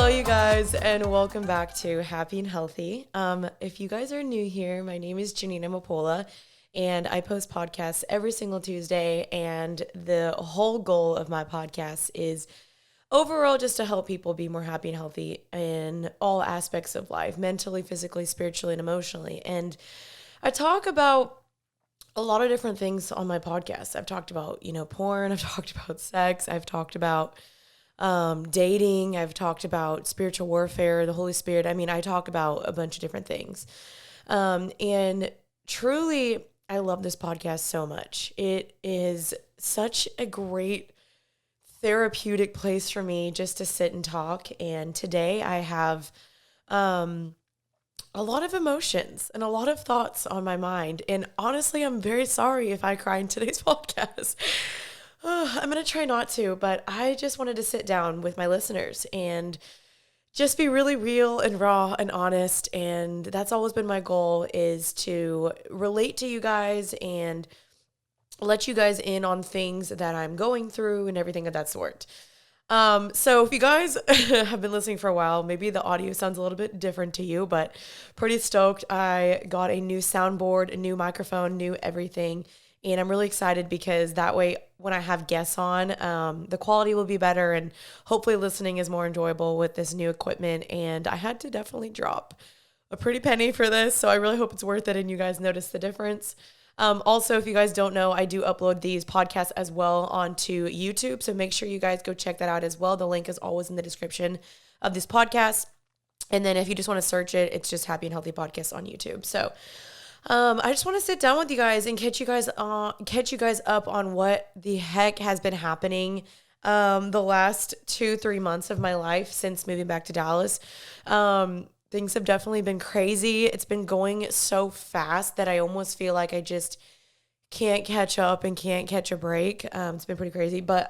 Hello, you guys, and welcome back to Happy and Healthy. If you guys are new here, my name is Janina Mapola, and I post podcasts every single Tuesday. And the whole goal of my podcast is overall just to help people be more happy and healthy in all aspects of life, mentally, physically, spiritually, and emotionally. And I talk about a lot of different things on my podcast. I've talked about, porn. I've talked about sex. I've talked about dating. I've talked about spiritual warfare, the Holy Spirit. I mean, I talk about a bunch of different things. And truly, I love this podcast so much. It is such a great therapeutic place for me just to sit and talk. And today I have a lot of emotions and a lot of thoughts on my mind. And honestly, I'm very sorry if I cry in today's podcast. I'm going to try not to, but I just wanted to sit down with my listeners and just be really real and raw and honest. And that's always been my goal, is to relate to you guys and let you guys in on things that I'm going through and everything of that sort. So if you guys have been listening for a while, maybe the audio sounds a little bit different to you, but pretty stoked. I got a new soundboard, a new microphone, new everything. And I'm really excited because that way, when I have guests on, the quality will be better and hopefully listening is more enjoyable with this new equipment. And I had to definitely drop a pretty penny for this, so I really hope it's worth it and you guys notice the difference. Also, if you guys don't know, I do upload these podcasts as well onto YouTube, so make sure you guys go check that out as well. The link is always in the description of this podcast. And then if you just want to search it, it's just Happy and Healthy Podcast on YouTube. So I just want to sit down with you guys and catch you guys up on what the heck has been happening the last 2-3 months of my life since moving back to Dallas. Things have definitely been crazy. It's been going so fast that I almost feel like I just can't catch up and can't catch a break. It's been pretty crazy. But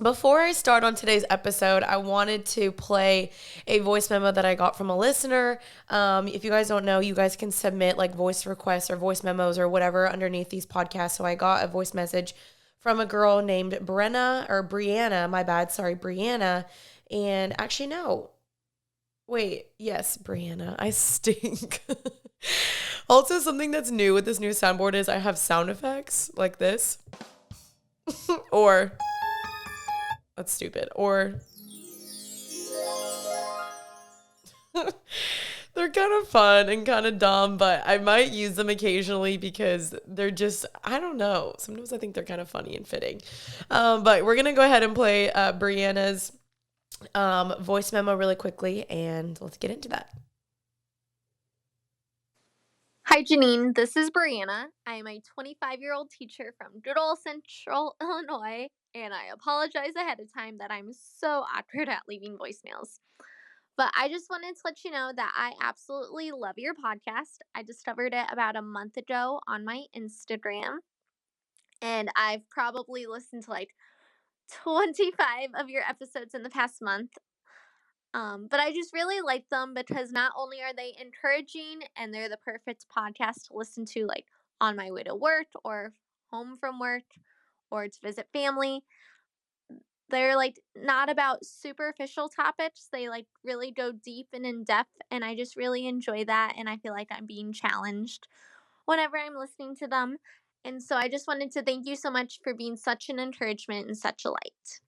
before I start on today's episode, I wanted to play a voice memo that I got from a listener. If you guys don't know, you guys can submit like voice requests or voice memos or whatever underneath these podcasts. So I got a voice message from a girl named Brianna, my bad, sorry, Brianna. And actually, no. Wait, yes, Brianna, I stink. Also, something that's new with this new soundboard is I have sound effects like this. Or... that's stupid. Or they're kind of fun and kind of dumb, but I might use them occasionally because they're just, I don't know. Sometimes I think they're kind of funny and fitting. But we're going to go ahead and play Brianna's voice memo really quickly, and let's get into that. Hi, Janine. This is Brianna. I am a 25-year-old teacher from good old Central Illinois, and I apologize ahead of time that I'm so awkward at leaving voicemails. But I just wanted to let you know that I absolutely love your podcast. I discovered it about a month ago on my Instagram, and I've probably listened to like 25 of your episodes in the past month. But I just really like them because not only are they encouraging and they're the perfect podcast to listen to, like on my way to work or home from work or to visit family. They're like not about superficial topics. They like really go deep and in depth. And I just really enjoy that. And I feel like I'm being challenged whenever I'm listening to them. And so I just wanted to thank you so much for being such an encouragement and such a light.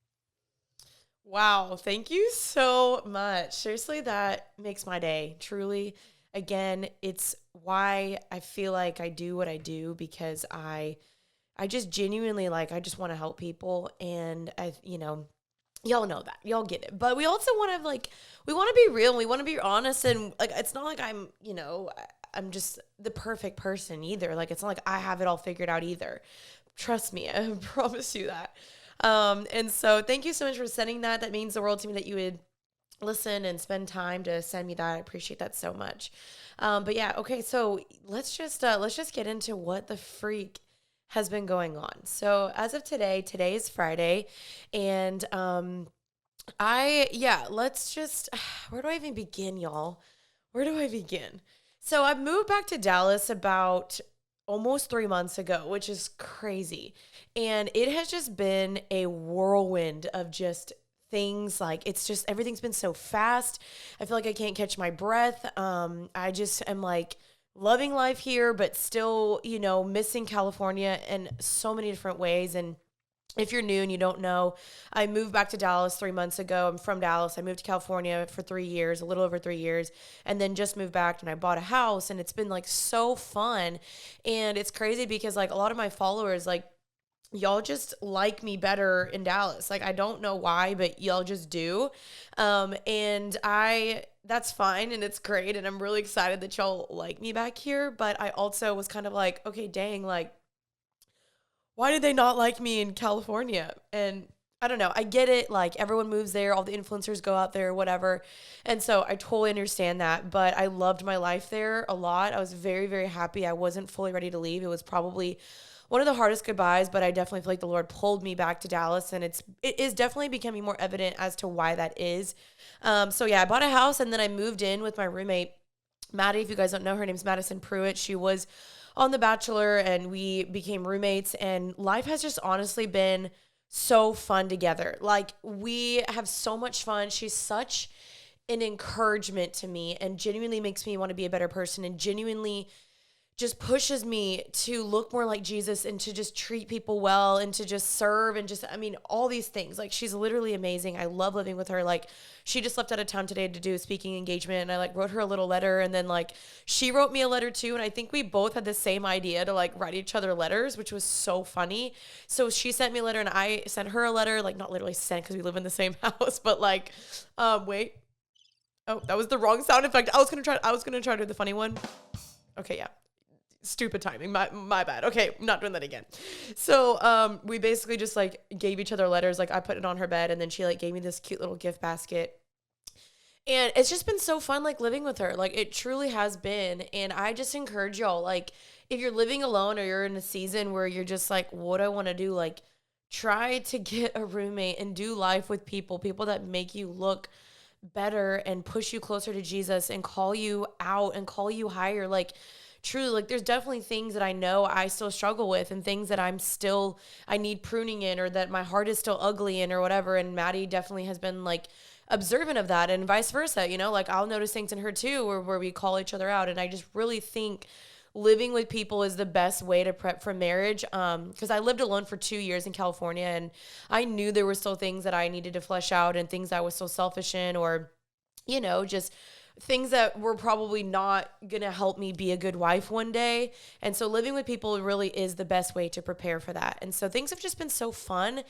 Wow, thank you so much. Seriously, that makes my day. Truly, again, it's why I feel like I do what I do, because I just genuinely, like, I just want to help people, and y'all know that. Y'all get it. But we also want to, like, we want to be real, and we want to be honest, and like it's not like I'm just the perfect person either. Like, it's not like I have it all figured out either. Trust me, I promise you that. And so thank you so much for sending that. That means the world to me that you would listen and spend time to send me that. I appreciate that so much. But yeah, okay, so let's just get into what the freak has been going on. So as of today is Friday, and let's just where do I even begin, y'all? Where do I begin? So I moved back to Dallas about almost 3 months ago, which is crazy. And it has just been a whirlwind of just things. Like it's just everything's been so fast. I feel like I can't catch my breath. I just am like loving life here, but still, missing California in so many different ways. And if you're new and you don't know, I moved back to Dallas 3 months ago. I'm from Dallas. I moved to California for 3 years, a little over 3 years, and then just moved back and I bought a house, and it's been like so fun. And it's crazy because like a lot of my followers, like, y'all just like me better in Dallas. Like I don't know why, but y'all just do. And that's fine and it's great. And I'm really excited that y'all like me back here. But I also was kind of like, okay, dang, like, why did they not like me in California? And I don't know. I get it. Like everyone moves there, all the influencers go out there, whatever. And so I totally understand that. But I loved my life there a lot. I was very, very happy. I wasn't fully ready to leave. It was probably one of the hardest goodbyes, but I definitely feel like the Lord pulled me back to Dallas, and it is definitely becoming more evident as to why that is. So yeah, I bought a house, and then I moved in with my roommate, Maddie. If you guys don't know, her name's Madison Pruitt. She was on The Bachelor, and we became roommates, and life has just honestly been so fun together. Like we have so much fun. She's such an encouragement to me and genuinely makes me want to be a better person and genuinely just pushes me to look more like Jesus and to just treat people well and to just serve and just, I mean, all these things. Like she's literally amazing. I love living with her. Like she just left out of town today to do a speaking engagement, and I like wrote her a little letter, and then like she wrote me a letter too. And I think we both had the same idea to like write each other letters, which was so funny. So she sent me a letter and I sent her a letter, like not literally sent because we live in the same house, but like, wait. Oh, that was the wrong sound effect. I was going to try to do the funny one. Okay. Yeah. Stupid timing. My bad. Okay, I'm not doing that again. So we basically just like gave each other letters. Like I put it on her bed, and then she like gave me this cute little gift basket. And it's just been so fun like living with her. Like it truly has been. And I just encourage y'all, like if you're living alone or you're in a season where you're just like, what do I want to do? Like try to get a roommate and do life with people that make you look better and push you closer to Jesus and call you out and call you higher. Like truly, like there's definitely things that I know I still struggle with and things that I need pruning in, or that my heart is still ugly in, or whatever. And Maddie definitely has been like observant of that, and vice versa, like I'll notice things in her too, where we call each other out. And I just really think living with people is the best way to prep for marriage. Because I lived alone for 2 years in California, and I knew there were still things that I needed to flesh out and things I was so selfish in, or, just things that were probably not going to help me be a good wife one day. And so living with people really is the best way to prepare for that. And so things have just been so fun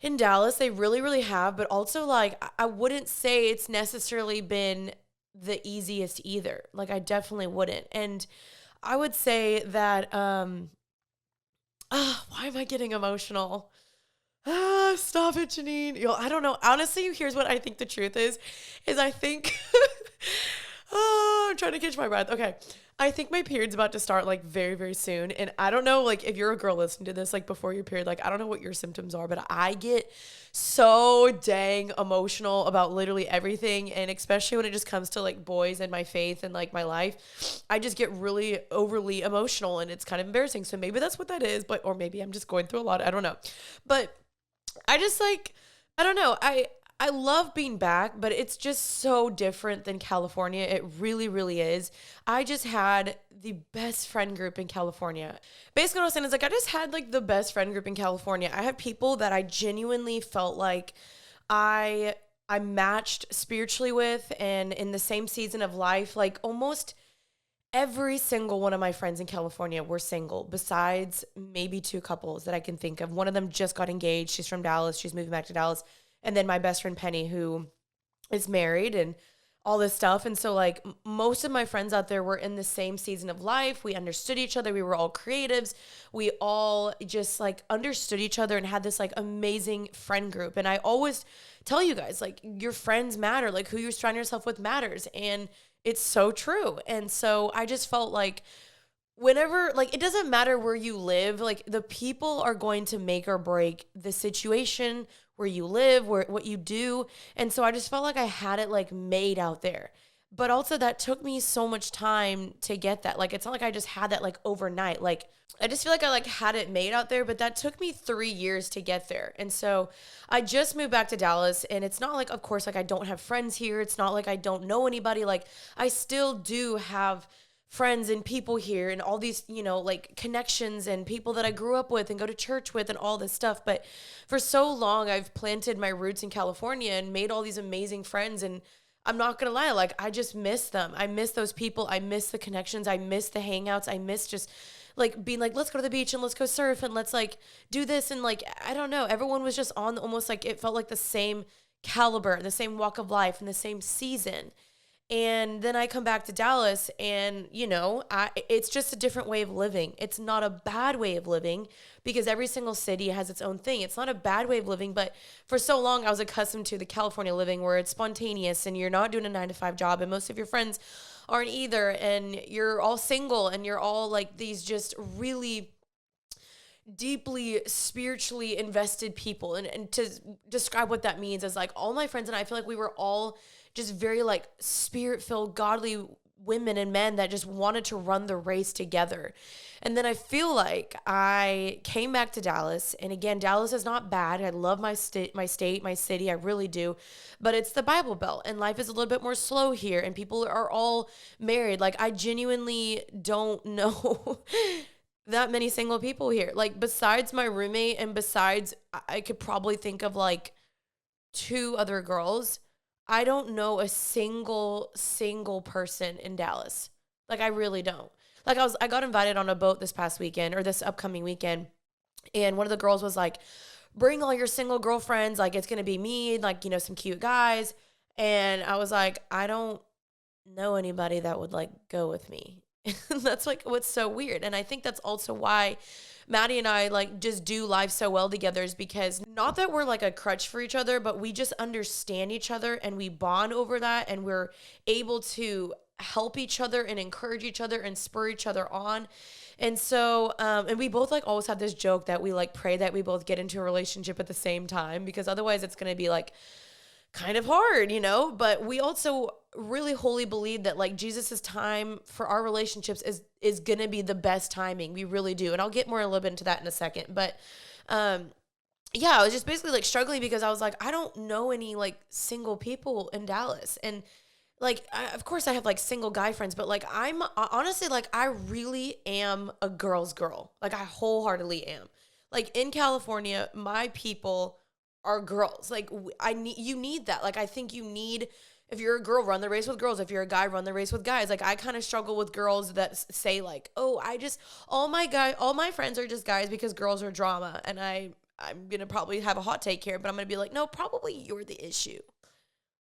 in Dallas. They really, really have. But also, like, I wouldn't say it's necessarily been the easiest either. Like, I definitely wouldn't. And I would say that, why am I getting emotional? Stop it, Janine. I don't know. Honestly, here's what I think the truth is I think, I'm trying to catch my breath. Okay. I think my period's about to start like very, very soon. And I don't know, like if you're a girl listening to this, like before your period, like I don't know what your symptoms are, but I get so dang emotional about literally everything. And especially when it just comes to like boys and my faith and like my life, I just get really overly emotional, and it's kind of embarrassing. So maybe that's what that is, or maybe I'm just going through a lot. I don't know. But I just like, I don't know. I love being back, but it's just so different than California. It really, really is. I just had the best friend group in California. Basically what I was saying is like, I just had like the best friend group in California. I had people that I genuinely felt like I matched spiritually with, and in the same season of life. Like almost every single one of my friends in California were single, besides maybe two couples that I can think of. One of them just got engaged. She's from Dallas. She's moving back to Dallas. And then my best friend Penny, who is married and all this stuff. And so like most of my friends out there were in the same season of life. We understood each other. We were all creatives. We all just like understood each other and had this like amazing friend group. And I always tell you guys, like, your friends matter. Like who you're surrounding yourself with matters. And it's so true. And so I just felt like whenever, like, it doesn't matter where you live, like the people are going to make or break the situation where you live, what you do. And so I just felt like I had it like made out there. But also that took me so much time to get that. Like, it's not like I just had that like overnight. Like, I just feel like I like had it made out there, but that took me 3 years to get there. And so I just moved back to Dallas, and it's not like, of course, like I don't have friends here. It's not like I don't know anybody. Like, I still do have friends and people here and all these, like connections and people that I grew up with and go to church with and all this stuff. But for so long, I've planted my roots in California and made all these amazing friends. And I'm not gonna lie, like I just miss them. I miss those people. I miss the connections. I miss the hangouts. I miss just like being like, let's go to the beach and let's go surf and let's like do this. And like, I don't know. Everyone was just on almost like it felt like the same caliber, the same walk of life, and the same season. And then I come back to Dallas, and it's just a different way of living. It's not a bad way of living because every single city has its own thing. It's not a bad way of living, but for so long I was accustomed to the California living where it's spontaneous and you're not doing a 9 to 5 job, and most of your friends aren't either, and you're all single, and you're all like these just really deeply spiritually invested people. And to describe what that means is like all my friends and I feel like we were all just very like spirit filled, godly women and men that just wanted to run the race together. And then I feel like I came back to Dallas, and again, Dallas is not bad. I love my state, my city. I really do. But it's the Bible Belt, and life is a little bit more slow here, and people are all married. Like I genuinely don't know that many single people here. Like besides my roommate and besides I could probably think of like two other girls. I don't know a single person in Dallas. Like I really don't. Like I got invited on a boat this past weekend or this upcoming weekend, and one of the girls was like, "Bring all your single girlfriends, like it's going to be me, like, some cute guys." And I was like, "I don't know anybody that would like go with me." That's like what's so weird. And I think that's also why Maddie and I like just do life so well together, is because not that we're like a crutch for each other, but we just understand each other and we bond over that, and we're able to help each other and encourage each other and spur each other on. And so, and we both like always have this joke that we like pray that we both get into a relationship at the same time, because otherwise it's going to be like kind of hard, but we also really wholly believe that like Jesus's time for our relationships is going to be the best timing. We really do. And I'll get more a little bit into that in a second. But yeah, I was just basically like struggling because I was like, I don't know any like single people in Dallas. And like, of course I have like single guy friends, but like I'm honestly like I really am a girl's girl. Like I wholeheartedly am. Like in California, my people are girls. Like you need that. Like I think you need, if you're a girl, run the race with girls. If you're a guy, run the race with guys. Like I kind of struggle with girls that say like, "Oh, all my friends are just guys because girls are drama." And I'm going to probably have a hot take here, but I'm going to be like, "No, probably you're the issue."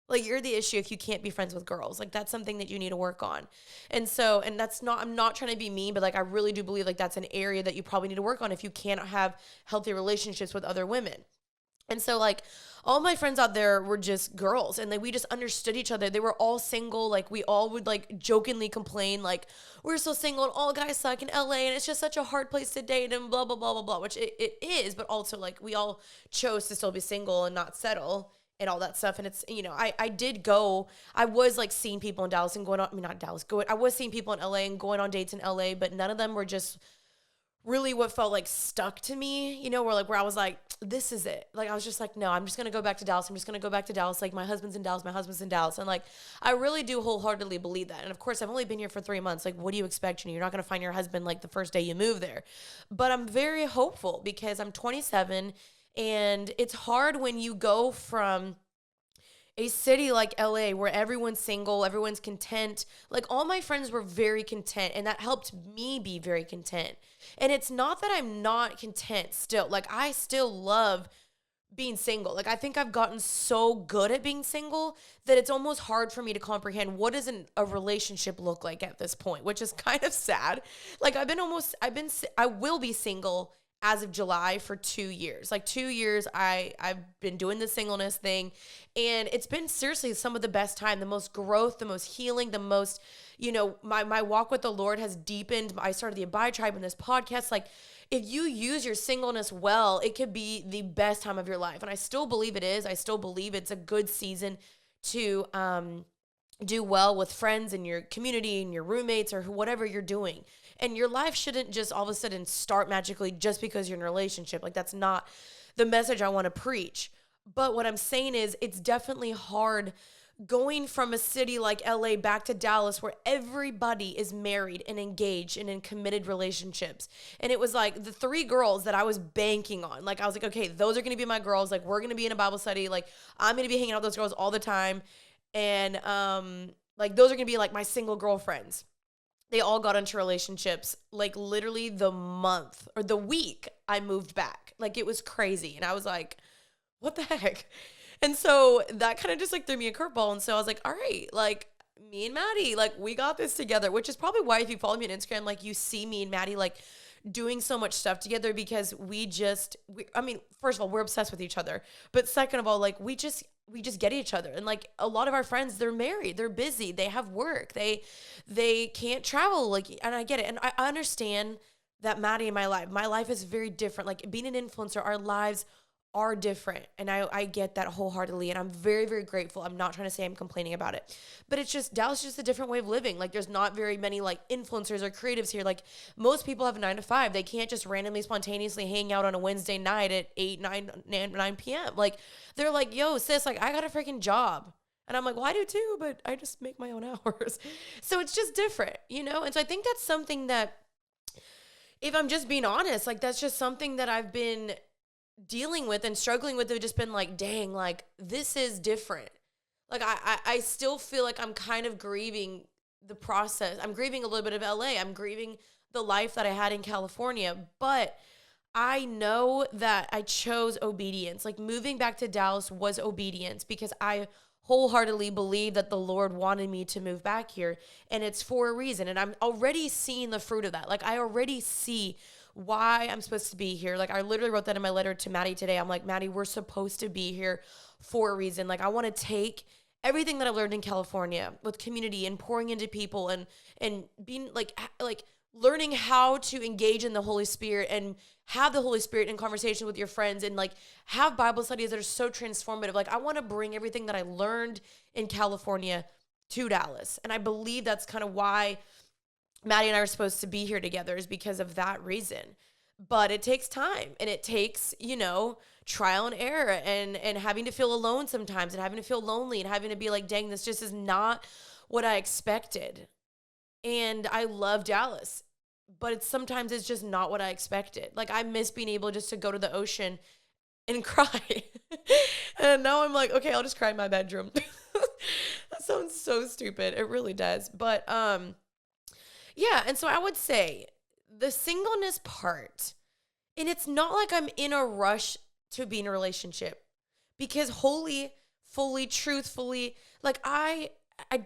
Like you're the issue if you can't be friends with girls. Like that's something that you need to work on. And so, and that's not, I'm not trying to be mean, but like I really do believe like that's an area that you probably need to work on if you cannot have healthy relationships with other women. And so like all my friends out there were just girls, and like we just understood each other. They were all single. Like we all would like jokingly complain like we're so single and all guys suck in LA and it's just such a hard place to date and blah blah blah blah blah, which it is, but also like we all chose to still be single and not settle and all that stuff. And it's, I was like seeing people in Dallas and going on, I mean, not Dallas, I was seeing people in LA and going on dates in LA, but none of them were just really what felt like stuck to me, where I was like, this is it. Like, I was just like, no, I'm just going to go back to Dallas. I'm just going to go back to Dallas. Like my husband's in Dallas. And like, I really do wholeheartedly believe that. And of course I've only been here for 3 months. Like, what do you expect? You're not going to find your husband like the first day you move there, but I'm very hopeful because I'm 27, and it's hard when you go from a city like LA where everyone's single, everyone's content. Like all my friends were very content, and that helped me be very content. And it's not that I'm not content still. Like I still love being single. Like I think I've gotten so good at being single that it's almost hard for me to comprehend what does a relationship look like at this point, which is kind of sad. Like I will be single as of July for 2 years. Like 2 years, I've been doing the singleness thing, and it's been seriously some of the best time, the most growth, the most healing, the most, my walk with the Lord has deepened. I started the Abide Tribe in this podcast. Like if you use your singleness well, it could be the best time of your life. And I still believe it is. I still believe it's a good season to do well with friends and your community and your roommates or whatever you're doing. And your life shouldn't just all of a sudden start magically just because you're in a relationship. Like, that's not the message I want to preach. But what I'm saying is, it's definitely hard going from a city like LA back to Dallas where everybody is married and engaged and in committed relationships. And it was like the three girls that I was banking on. Like, I was like, okay, those are going to be my girls. Like, we're going to be in a Bible study. Like, I'm going to be hanging out with those girls all the time. And like, those are going to be like my single girlfriends. They all got into relationships like literally the month or the week I moved back. Like, it was crazy. And I was like, what the heck? And so that kind of just like threw me a curveball. And so I was like, all right, like, me and Maddie, like, we got this together, which is probably why if you follow me on Instagram, like, you see me and Maddie like doing so much stuff together, because I mean, first of all, we're obsessed with each other. But second of all, like, we just get each other. And like a lot of our friends, they're married, they're busy, they have work, they can't travel. Like, and I get it. And I understand that Maddie and my life is very different. Like, being an influencer, our lives are different. And I get that wholeheartedly. And I'm very, very grateful. I'm not trying to say I'm complaining about it. But it's just, Dallas is just a different way of living. Like, there's not very many like influencers or creatives here. Like, most people have a 9 to 5. They can't just randomly, spontaneously hang out on a Wednesday night at 8, 9 p.m. Like, they're like, yo, sis, like, I got a freaking job. And I'm like, well, I do too, but I just make my own hours. So it's just different, you know? And so I think that's something that, if I'm just being honest, like, that's just something that I've been dealing with and struggling with. Have just been like, dang, like, this is different. Like, I still feel like I'm kind of grieving the process. I'm grieving a little bit of LA. I'm grieving the life that I had in California. But I know that I chose obedience. Like, moving back to Dallas was obedience, because I wholeheartedly believe that the Lord wanted me to move back here, and it's for a reason. And I'm already seeing the fruit of that. Like, I already see why I'm supposed to be here. Like, I literally wrote that in my letter to Maddie today. I'm like, Maddie, we're supposed to be here for a reason. Like, I want to take everything that I learned in California with community and pouring into people and being like learning how to engage in the Holy Spirit and have the Holy Spirit in conversation with your friends, and like have Bible studies that are so transformative. Like, I want to bring everything that I learned in California to Dallas. And I believe that's kind of why Maddie and I are supposed to be here together, is because of that reason. But it takes time, and it takes, trial and error, and having to feel alone sometimes, and having to feel lonely, and having to be like, dang, this just is not what I expected. And I love Dallas, but sometimes it's just not what I expected. Like, I miss being able just to go to the ocean and cry. And now I'm like, okay, I'll just cry in my bedroom. That sounds so stupid. It really does. But yeah, and so I would say the singleness part, and it's not like I'm in a rush to be in a relationship, because wholly, fully, truthfully, like, I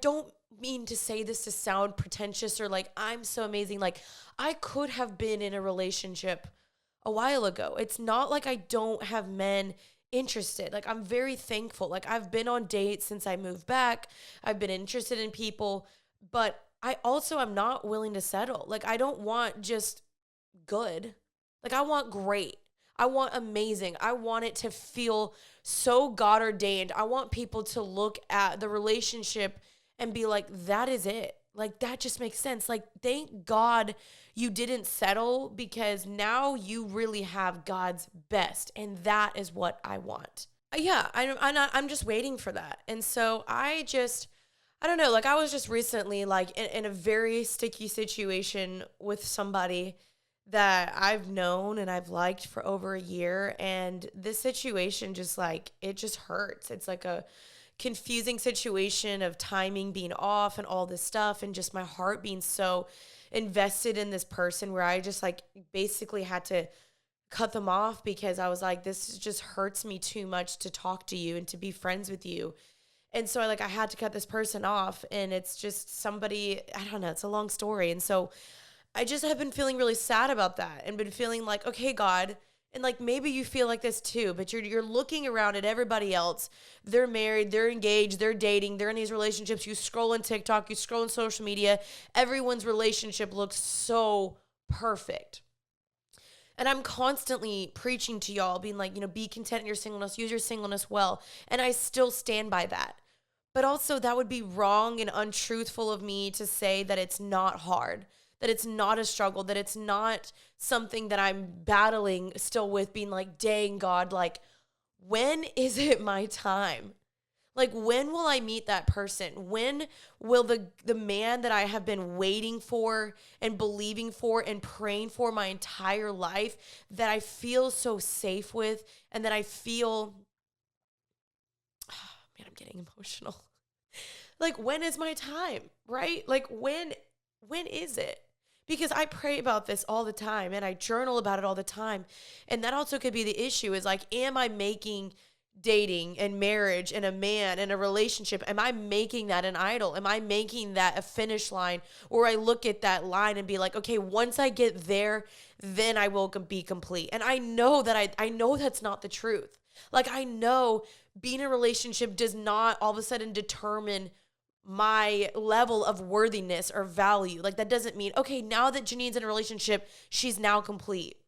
don't mean to say this to sound pretentious or like I'm so amazing. Like, I could have been in a relationship a while ago. It's not like I don't have men interested. Like, I'm very thankful. Like, I've been on dates since I moved back. I've been interested in people, but I also am not willing to settle. Like, I don't want just good. Like, I want great. I want amazing. I want it to feel so God ordained. I want people to look at the relationship and be like, that is it. Like, that just makes sense. Like, thank God you didn't settle, because now you really have God's best. And that is what I want. Yeah, I'm just waiting for that. And so I don't know. Like, I was just recently like in a very sticky situation with somebody that I've known and I've liked for over a year. And this situation just like, it just hurts. It's like a confusing situation of timing being off and all this stuff, and just my heart being so invested in this person, where I just like basically had to cut them off, because I was like, this just hurts me too much to talk to you and to be friends with you. And so I had to cut this person off, and it's just somebody, I don't know, it's a long story. And so I just have been feeling really sad about that, and been feeling like, okay, God, and like maybe you feel like this too, but you're looking around at everybody else. They're married, they're engaged, they're dating, they're in these relationships. You scroll on TikTok, you scroll on social media, everyone's relationship looks so perfect. And I'm constantly preaching to y'all, being like, be content in your singleness, use your singleness well. And I still stand by that. But also, that would be wrong and untruthful of me to say that it's not hard, that it's not a struggle, that it's not something that I'm battling still with, being like, dang, God, like, when is it my time? Like, when will I meet that person? When will the man that I have been waiting for and believing for and praying for my entire life, that I feel so safe with, and that I feel, man, I'm getting emotional. Like, when is my time, right? Like, when is it? Because I pray about this all the time and I journal about it all the time. And that also could be the issue, is like, am I making dating and marriage and a man and a relationship, am I making that an idol? Am I making that a finish line? Or I look at that line and be like, okay, once I get there, then I will be complete. And I know that I know that's not the truth. Like, I know being in a relationship does not all of a sudden determine my level of worthiness or value. Like, that doesn't mean, okay, now that Janine's in a relationship, she's now complete.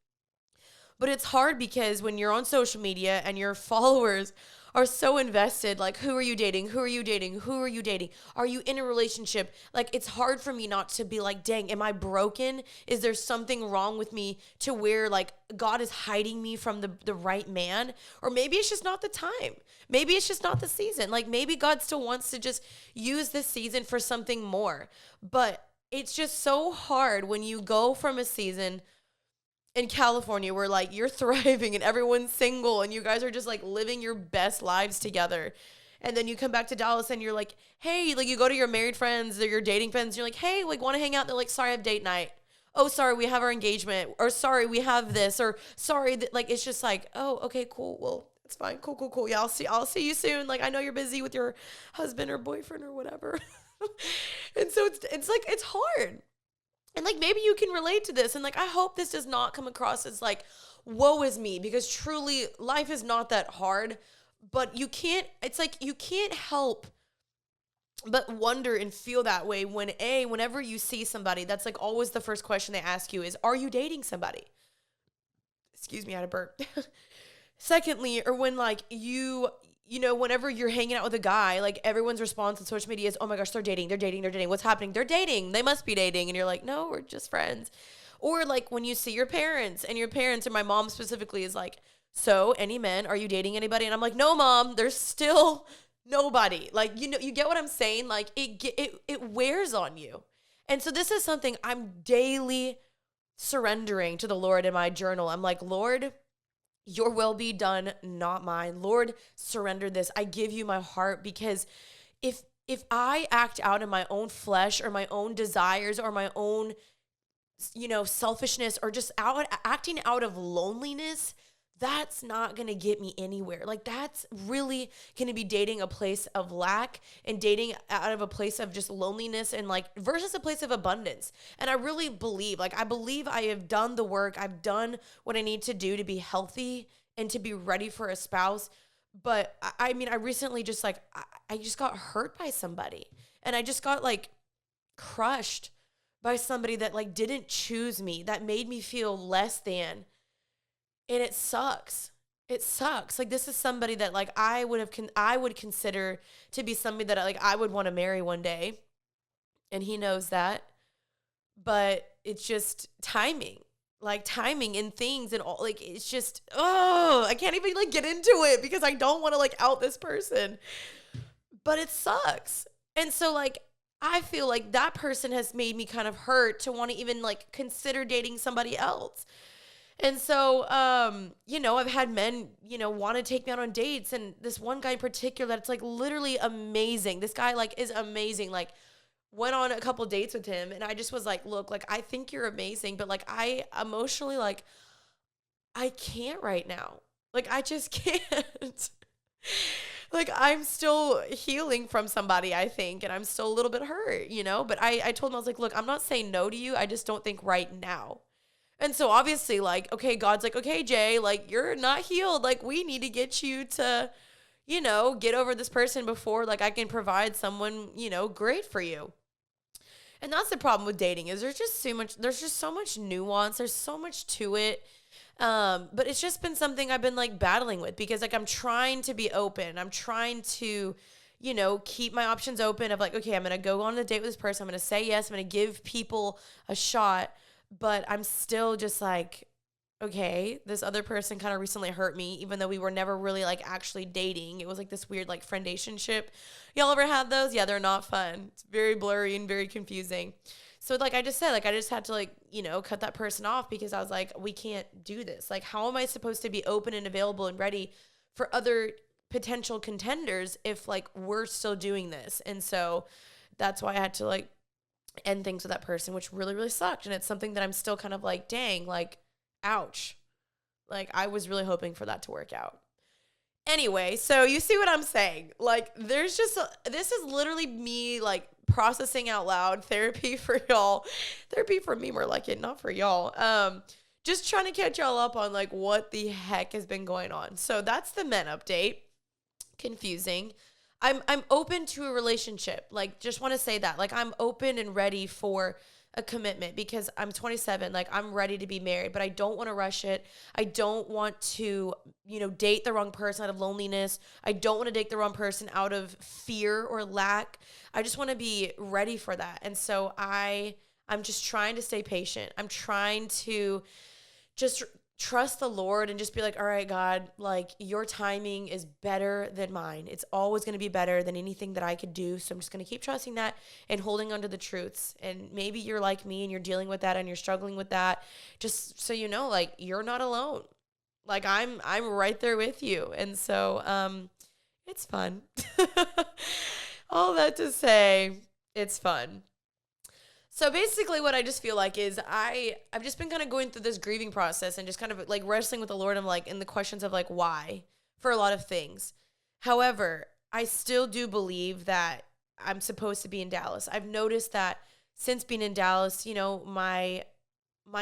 But it's hard because when you're on social media and your followers are so invested, like, who are you dating? Who are you dating? Who are you dating? Are you in a relationship? Like, it's hard for me not to be like, dang, am I broken? Is there something wrong with me to where, like, God is hiding me from the right man? Or maybe it's just not the time. Maybe it's just not the season. Like, maybe God still wants to just use this season for something more. But it's just so hard when you go from a season in California where, like, you're thriving and everyone's single and you guys are just like living your best lives together. And then you come back to Dallas and you're like, hey, like, you go to your married friends or your dating friends, you're like, hey, like, want to hang out? And they're like, sorry, I have date night. Oh, sorry, we have our engagement. Or sorry, we have this. Or sorry, that, like, it's just like, oh, okay, cool. Well, it's fine. Cool, cool, cool. Yeah, I'll see you soon. Like, I know you're busy with your husband or boyfriend or whatever. And so it's like, it's hard. And, like, maybe you can relate to this. And, like, I hope this does not come across as like, woe is me, because truly life is not that hard. But it's like, you can't help but wonder and feel that way whenever you see somebody, that's like always the first question they ask you is, are you dating somebody? Excuse me, I had a burp. Secondly, or when, like, whenever you're hanging out with a guy, like, everyone's response on social media is, oh my gosh, they're dating, they're dating, they're dating. What's happening? They're dating. They must be dating. And you're like, no, we're just friends. Or, like, when you see your parents, and your parents, or my mom specifically, is like, so any men, are you dating anybody? And I'm like, no, mom, there's still nobody. Like, you get what I'm saying? Like, it wears on you. And so this is something I'm daily surrendering to the Lord in my journal. I'm like, Lord, your will be done, not mine. Lord, surrender this. I give you my heart, because if I act out in my own flesh or my own desires or my own, selfishness, or just acting out of loneliness, that's not going to get me anywhere. Like, that's really going to be dating a place of lack and dating out of a place of just loneliness, and, like, versus a place of abundance. And I really believe, like, I believe I have done the work. I've done what I need to do to be healthy and to be ready for a spouse. But I mean, I recently just, like, I just got hurt by somebody, and I just got, like, crushed by somebody that, like, didn't choose me, that made me feel less than. And it sucks. It sucks. Like, this is somebody that, like, I would consider to be somebody that, like, I would want to marry one day. And he knows that. But it's just timing. Like, timing and things and all, like, it's just, oh, I can't even, like, get into it because I don't want to, like, out this person. But it sucks. And so, like, I feel like that person has made me kind of hurt to want to even, like, consider dating somebody else. And so, I've had men, want to take me out on dates. And this one guy in particular, that's, like, literally amazing. This guy, like, is amazing. Like, went on a couple dates with him. And I just was like, look, like, I think you're amazing. But, like, I emotionally, like, I can't right now. Like, I just can't. Like, I'm still healing from somebody, I think. And I'm still a little bit hurt, But I told him, I was like, look, I'm not saying no to you. I just don't think right now. And so obviously, like, okay, God's like, okay, Jay, like, you're not healed. Like, we need to get you to, get over this person before, like, I can provide someone, great for you. And that's the problem with dating, is there's just so much nuance. There's so much to it. But it's just been something I've been, like, battling with, because, like, I'm trying to be open. I'm trying to, keep my options open of like, okay, I'm going to go on a date with this person. I'm going to say yes. I'm going to give people a shot. But I'm still just like, okay, this other person kind of recently hurt me, even though we were never really like actually dating. It was like this weird like friendationship. Y'all ever had those? Yeah, they're not fun. It's very blurry and very confusing. So like I just said, like I just had to like, cut that person off because I was like, we can't do this. Like, how am I supposed to be open and available and ready for other potential contenders if like we're still doing this? And so that's why I had to like end things with that person, which really, really sucked. And it's something that I'm still kind of like, dang, like, ouch. Like, I was really hoping for that to work out. Anyway, so you see what I'm saying? Like, this is literally me, like, processing out loud therapy for y'all. Therapy for me, more like it, not for y'all. Just trying to catch y'all up on, like, what the heck has been going on. So that's the men update. Confusing. I'm open to a relationship. Like, just want to say that. Like, I'm open and ready for a commitment because I'm 27. Like, I'm ready to be married, but I don't want to rush it. I don't want to, date the wrong person out of loneliness. I don't want to date the wrong person out of fear or lack. I just want to be ready for that. And so I'm just trying to stay patient. I'm trying to just trust the Lord and just be like, all right, God, like your timing is better than mine. It's always going to be better than anything that I could do. So I'm just going to keep trusting that and holding onto the truths. And maybe you're like me and you're dealing with that and you're struggling with that. Just so you know, like you're not alone. Like I'm right there with you. And so it's fun. All that to say, it's fun. So basically what I just feel like is I've just been kind of going through this grieving process and just kind of like wrestling with the Lord. I'm like in the questions of like why for a lot of things. However, I still do believe that I'm supposed to be in Dallas. I've noticed that since being in Dallas, my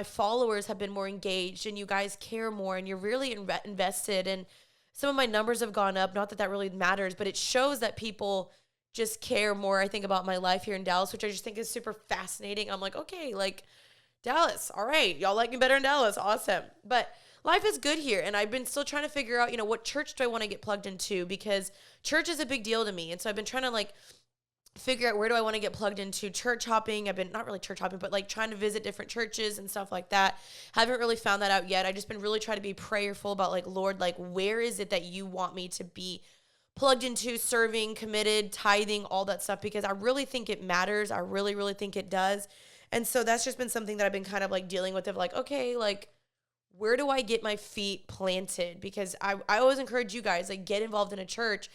followers have been more engaged and you guys care more and you're really invested, and some of my numbers have gone up. Not that that really matters, but it shows that people just care more, I think, about my life here in Dallas, which I just think is super fascinating. I'm like, okay, like Dallas, all right, y'all like me better in Dallas, awesome. But life is good here, and I've been still trying to figure out, what church do I want to get plugged into, because church is a big deal to me. And so I've been trying to like figure out where do I want to get plugged into church hopping. I've been not really church hopping, but like trying to visit different churches and stuff like that. Haven't really found that out yet. I just been really trying to be prayerful about like, Lord, like where is it that you want me to be plugged into, serving, committed, tithing, all that stuff, because I really think it matters. I really, really think it does. And so that's just been something that I've been kind of like dealing with of like, okay, like where do I get my feet planted? Because I always encourage you guys, like get involved in a church.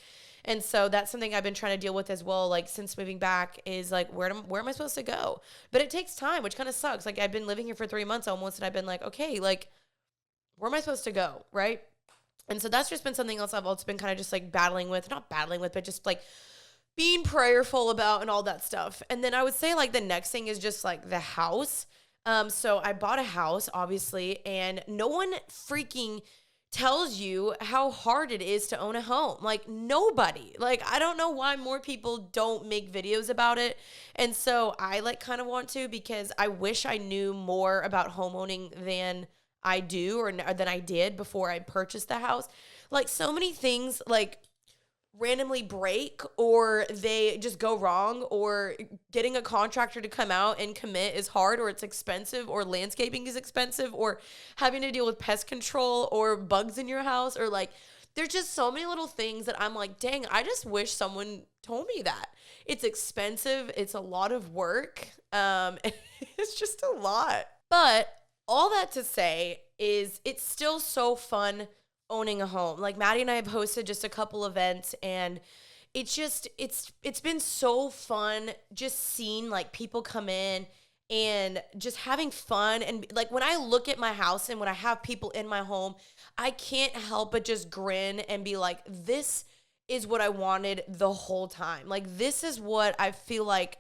And so that's something I've been trying to deal with as well. Like since moving back is like, where am I supposed to go? But it takes time, which kind of sucks. Like I've been living here for 3 months almost. And I've been like, okay, like where am I supposed to go? Right. And so that's just been something else I've also been kind of just like not battling with, but just like being prayerful about and all that stuff. And then I would say like the next thing is just like the house. So I bought a house, obviously, and no one freaking tells you how hard it is to own a home. Like nobody. Like I don't know why more people don't make videos about it. And so I like kind of want to, because I wish I knew more about home owning than I do or than I did before I purchased the house. Like so many things like randomly break or they just go wrong, or getting a contractor to come out and commit is hard, or it's expensive, or landscaping is expensive, or having to deal with pest control or bugs in your house, or like there's just so many little things that I'm like, dang, I just wish someone told me that. It's expensive. It's a lot of work. It's just a lot. But all that to say is it's still so fun owning a home. Like Maddie and I have hosted just a couple events, and it's been so fun just seeing like people come in and just having fun. And like when I look at my house and when I have people in my home, I can't help but just grin and be like, this is what I wanted the whole time. Like this is what I feel like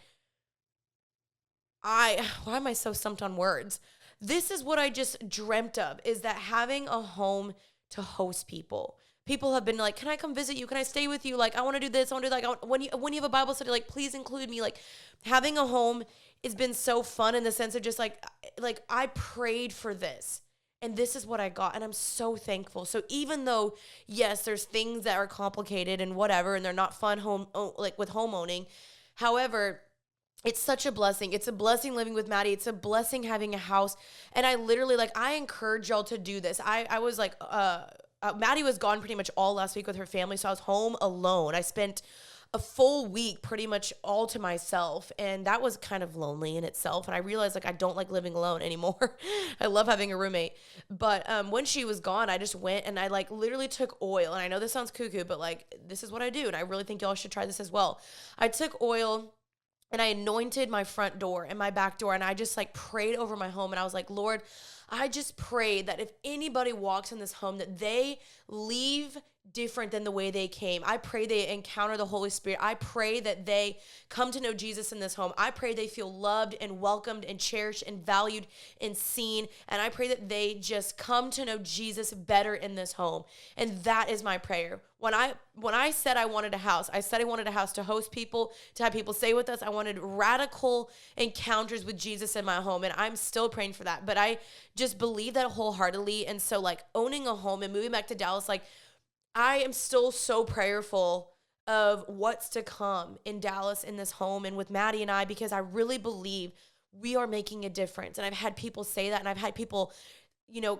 why am I so stumped on words? This is what I just dreamt of, is that having a home to host people. People have been like, can I come visit you? Can I stay with you? Like, I want to do this. I want to do like, when you have a Bible study, like, please include me. Like having a home has been so fun in the sense of just like I prayed for this. And this is what I got. And I'm so thankful. So even though, yes, there's things that are complicated and whatever, and they're not fun like with home owning. However, it's such a blessing. It's a blessing living with Maddie. It's a blessing having a house. And I literally, like, I encourage y'all to do this. I was like, Maddie was gone pretty much all last week with her family. So I was home alone. I spent a full week pretty much all to myself, and that was kind of lonely in itself. And I realized, like, I don't like living alone anymore. I love having a roommate. But when she was gone, I just went and I like literally took oil. And I know this sounds cuckoo, but like, this is what I do, and I really think y'all should try this as well. I took oil and I anointed my front door and my back door, and I just like prayed over my home. And I was like, Lord, I just pray that if anybody walks in this home, that they leave different than the way they came. I pray they encounter the Holy Spirit. I pray that they come to know Jesus in this home. I pray they feel loved and welcomed and cherished and valued and seen. And I pray that they just come to know Jesus better in this home. And that is my prayer. When I said I wanted a house, I said I wanted a house to host people, to have people stay with us. I wanted radical encounters with Jesus in my home, and I'm still praying for that. But I just believe that wholeheartedly. And so like owning a home and moving back to Dallas, like I am still so prayerful of what's to come in Dallas in this home and with Maddie and I, because I really believe we are making a difference. And I've had people say that, and I've had people,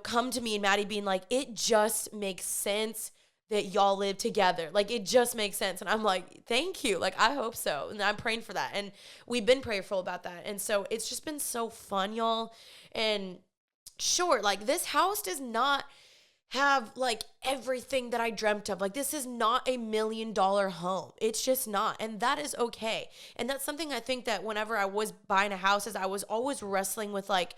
come to me and Maddie being like, it just makes sense that y'all live together. Like, it just makes sense. And I'm like, thank you. Like, I hope so. And I'm praying for that. And we've been prayerful about that. And so it's just been so fun, y'all. And sure, like, this house does not have like everything that I dreamt of. Like, this is not $1 million home. It's just not. And that is okay. And that's something I think that whenever I was buying a house, is I was always wrestling with like,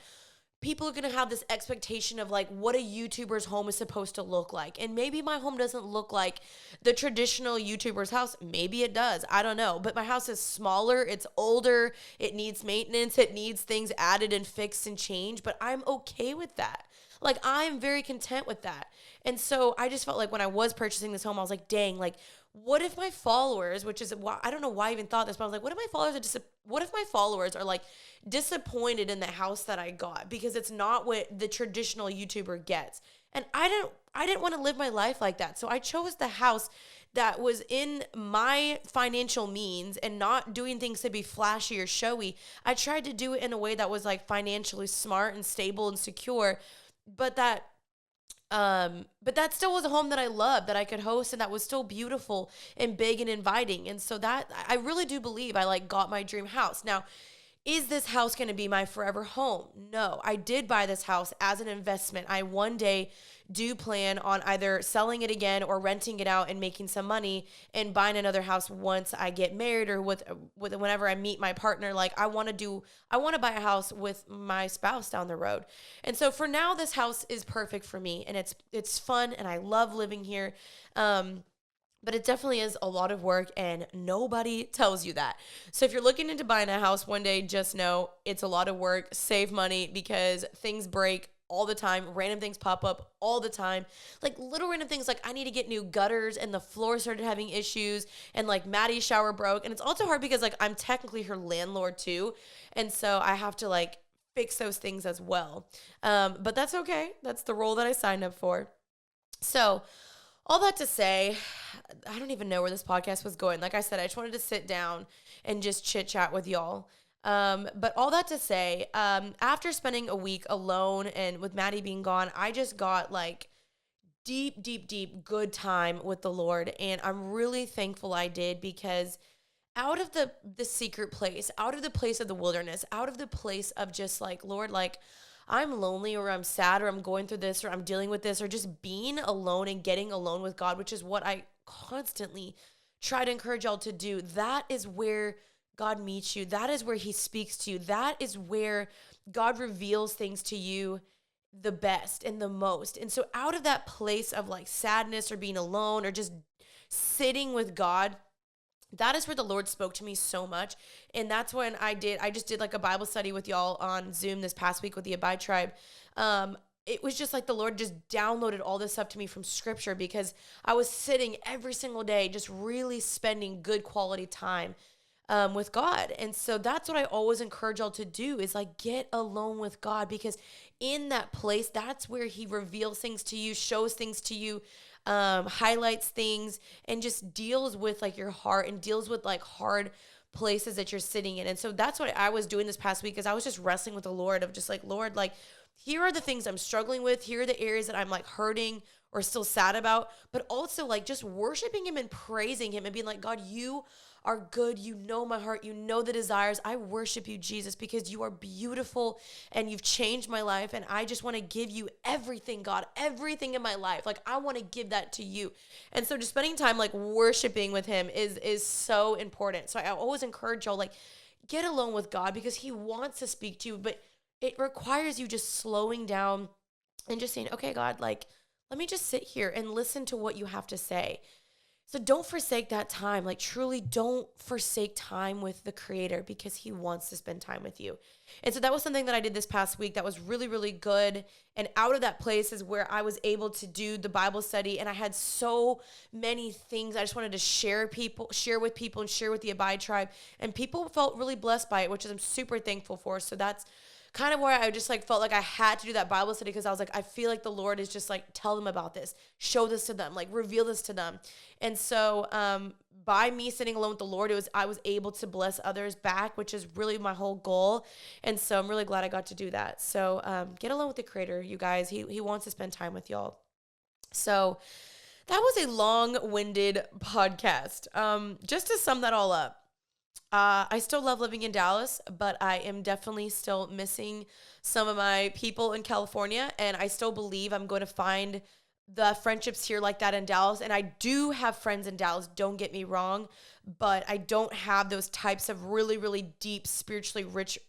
people are going to have this expectation of like what a YouTuber's home is supposed to look like. And maybe my home doesn't look like the traditional YouTuber's house. Maybe it does. I don't know. But my house is smaller. It's older. It needs maintenance. It needs things added and fixed and changed. But I'm okay with that. Like, I'm very content with that. And so I just felt like when I was purchasing this home, I was like, dang, like, what if my followers, which is why I don't know why I even thought this, but I was like, what if my followers are like disappointed in the house that I got because it's not what the traditional YouTuber gets. And I didn't want to live my life like that. So I chose the house that was in my financial means and not doing things to be flashy or showy. I tried to do it in a way that was like financially smart and stable and secure, but that still was a home that I loved, that I could host, and that was still beautiful and big and inviting. And so that I really do believe I like got my dream house. Now, is this house going to be my forever home? No, I did buy this house as an investment. I one day do plan on either selling it again or renting it out and making some money and buying another house once I get married, or with whenever I meet my partner. Like, I want to buy a house with my spouse down the road. And so for now, this house is perfect for me, and it's fun, and I love living here. But it definitely is a lot of work, and nobody tells you that. So if you're looking into buying a house one day, just know it's a lot of work. Save money, because things break all the time. Random things pop up all the time. Like little random things, like I need to get new gutters and the floor started having issues, and like Maddie's shower broke. And it's also hard because like I'm technically her landlord too. And so I have to like fix those things as well. But that's okay. That's the role that I signed up for. So all that to say, I don't even know where this podcast was going. Like I said, I just wanted to sit down and just chit chat with y'all. But all that to say, after spending a week alone and with Maddie being gone, I just got like deep, deep, deep good time with the Lord. And I'm really thankful I did, because out of the secret place, out of the place of the wilderness, out of the place of just like, Lord, like, I'm lonely, or I'm sad, or I'm going through this, or I'm dealing with this, or just being alone and getting alone with God, which is what I constantly try to encourage y'all to do. That is where God meets you. That is where he speaks to you. That is where God reveals things to you the best and the most. And so out of that place of like sadness or being alone or just sitting with God, that is where the Lord spoke to me so much. And that's when I just did like a Bible study with y'all on Zoom this past week with the Abide Tribe. It was just like the Lord just downloaded all this stuff to me from scripture, because I was sitting every single day just really spending good quality time with God. And so that's what I always encourage y'all to do is like get alone with God, because in that place, that's where he reveals things to you, shows things to you, highlights things, and just deals with like your heart and deals with like hard places that you're sitting in. And so that's what I was doing this past week, is I was just wrestling with the Lord of just like, Lord, like, here are the things I'm struggling with. Here are the areas that I'm like hurting or still sad about, but also like just worshiping him and praising him and being like, God, you are good. You know my heart. You know the desires. I worship you, Jesus, because you are beautiful and you've changed my life. And I just want to give you everything, God, everything in my life. Like I want to give that to you. And so just spending time like worshiping with him is so important. So I always encourage y'all, like, get alone with God, because he wants to speak to you, but it requires you just slowing down and just saying, okay, God, like, let me just sit here and listen to what you have to say. So don't forsake that time. Like, truly don't forsake time with the Creator, because he wants to spend time with you. And so that was something that I did this past week that was really, really good. And out of that place is where I was able to do the Bible study. And I had so many things I just wanted to share with people and share with the Abide tribe. And people felt really blessed by it, which is I'm super thankful for. So that's kind of where I just like felt like I had to do that Bible study, because I was like, I feel like the Lord is just like, tell them about this, show this to them, like reveal this to them. And so by me sitting alone with the Lord, I was able to bless others back, which is really my whole goal. And so I'm really glad I got to do that. So get alone with the Creator, you guys. He wants to spend time with y'all. So that was a long-winded podcast. Just to sum that all up, I still love living in Dallas, but I am definitely still missing some of my people in California. And I still believe I'm going to find the friendships here like that in Dallas. And I do have friends in Dallas, don't get me wrong, but I don't have those types of really, really deep, spiritually rich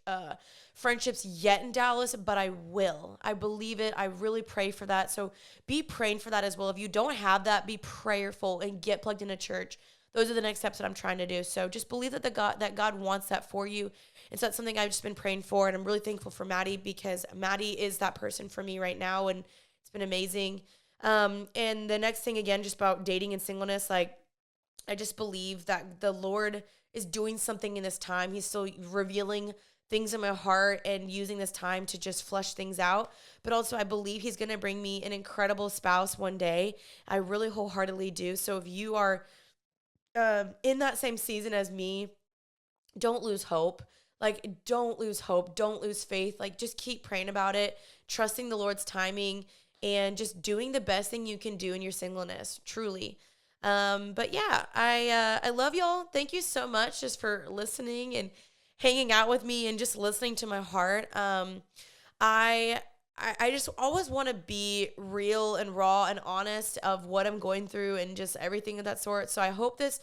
friendships yet in Dallas, but I will. I believe it. I really pray for that. So be praying for that as well. If you don't have that, be prayerful and get plugged into church. Those are the next steps that I'm trying to do. So just believe that God wants that for you. And so that's something I've just been praying for. And I'm really thankful for Maddie, because Maddie is that person for me right now. And it's been amazing. And the next thing, again, just about dating and singleness, like, I just believe that the Lord is doing something in this time. He's still revealing things in my heart and using this time to just flesh things out. But also, I believe he's going to bring me an incredible spouse one day. I really wholeheartedly do. So if you are in that same season as me, don't lose hope. Like, don't lose hope. Don't lose faith. Like, just keep praying about it, trusting the Lord's timing, and just doing the best thing you can do in your singleness, truly. But yeah, I love y'all. Thank you so much just for listening and hanging out with me and just listening to my heart. I just always want to be real and raw and honest of what I'm going through and just everything of that sort. So I hope this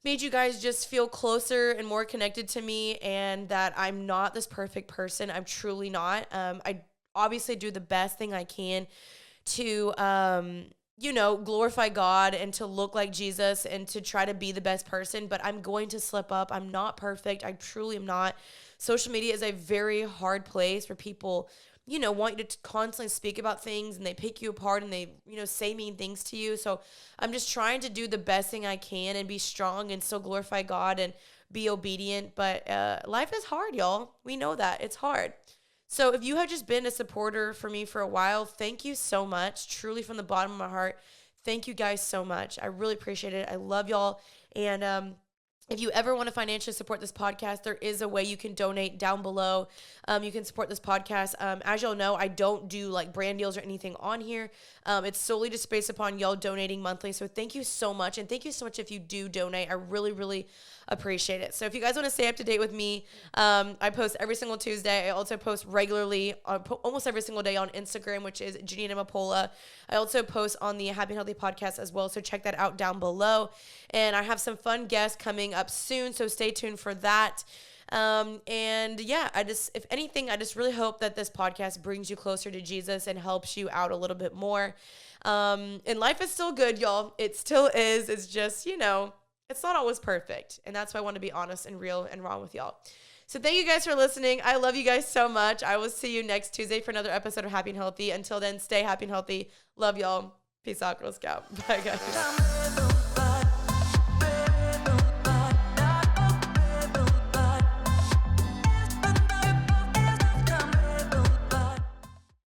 made you guys just feel closer and more connected to me, and that I'm not this perfect person. I'm truly not. I obviously do the best thing I can to, glorify God and to look like Jesus and to try to be the best person, but I'm going to slip up. I'm not perfect. I truly am not. Social media is a very hard place where people, want you to constantly speak about things, and they pick you apart, and they, say mean things to you. So I'm just trying to do the best thing I can and be strong and still glorify God and be obedient. But life is hard, y'all. We know that. It's hard. So if you have just been a supporter for me for a while, thank you so much. Truly, from the bottom of my heart, thank you guys so much. I really appreciate it. I love y'all. And if you ever want to financially support this podcast, there is a way you can donate down below. You can support this podcast. As y'all know, I don't do like brand deals or anything on here. It's solely just based upon y'all donating monthly. So thank you so much. And thank you so much if you do donate. I really, really appreciate it. So if you guys want to stay up to date with me, I post every single Tuesday. I also post regularly, almost every single day on Instagram, which is Janine Amapola. I also post on the Happy and Healthy podcast as well. So check that out down below. And I have some fun guests coming up soon. So stay tuned for that. And yeah, if anything, I just really hope that this podcast brings you closer to Jesus and helps you out a little bit more. And life is still good, y'all. It still is. It's just, it's not always perfect. And that's why I want to be honest and real and raw with y'all. So thank you guys for listening. I love you guys so much. I will see you next Tuesday for another episode of Happy and Healthy. Until then, stay happy and healthy. Love y'all. Peace out, Girl Scout. Bye, guys.